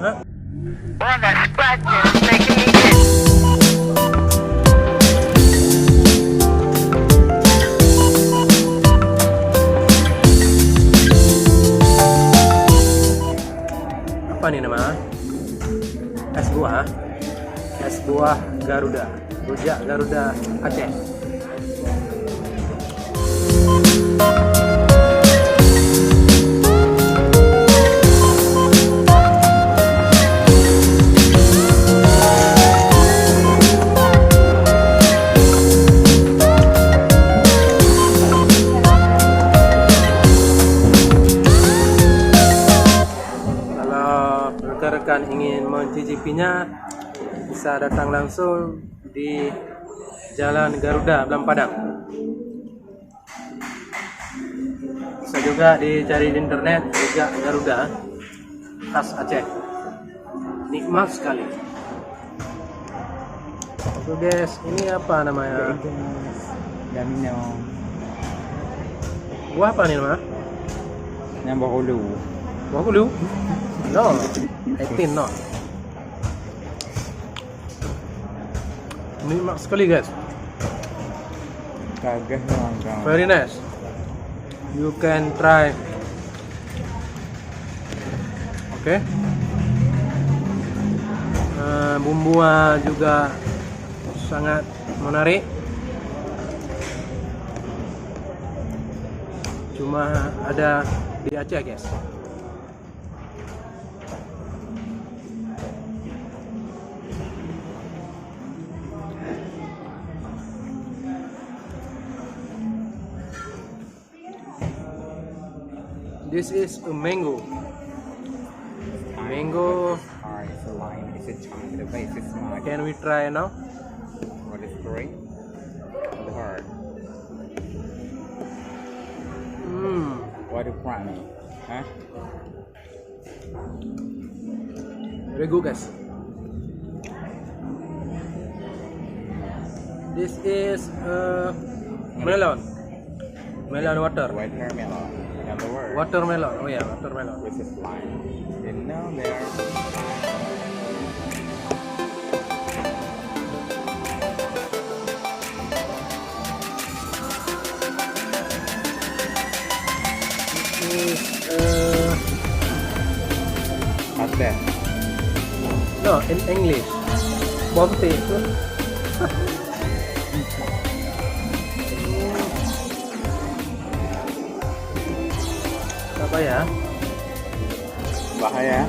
Hah? All that scratching is making me itch. Apa nih nama? Es buah. Es buah Garuda. Rujak Garuda Aceh. Kalau rekan-rekan ingin mencicipinya, bisa datang langsung di Jalan Garuda, Belang Padang. Bisa juga dicari di internet rujak Garuda khas Aceh. Nikmat sekali. Oke guys, ini apa namanya? Damino. Buah apa nih nama? Yang bahulu. Buah bulu? No, 18 no. Nikmat sekali guys. Kagak lang. Very nice. You can try. Oke. Bumbunya juga sangat menarik. Cuma ada di Aceh guys. This is a mango. Mango. It's a lime. It's a chunk. The base is small. Can we try now? What is green? The heart. What is crummy? Huh? Very good guys. This is melon. Melon water. Watermelon. In other words, Watermelon. Oh yeah, watermelon. which is lime. And now there. This is What's that? no in English. Bomte itu. Apa ya? Bahaya.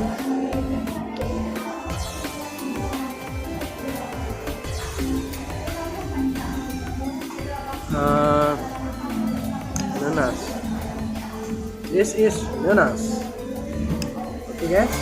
Nanas. This is nanas. Okay guys.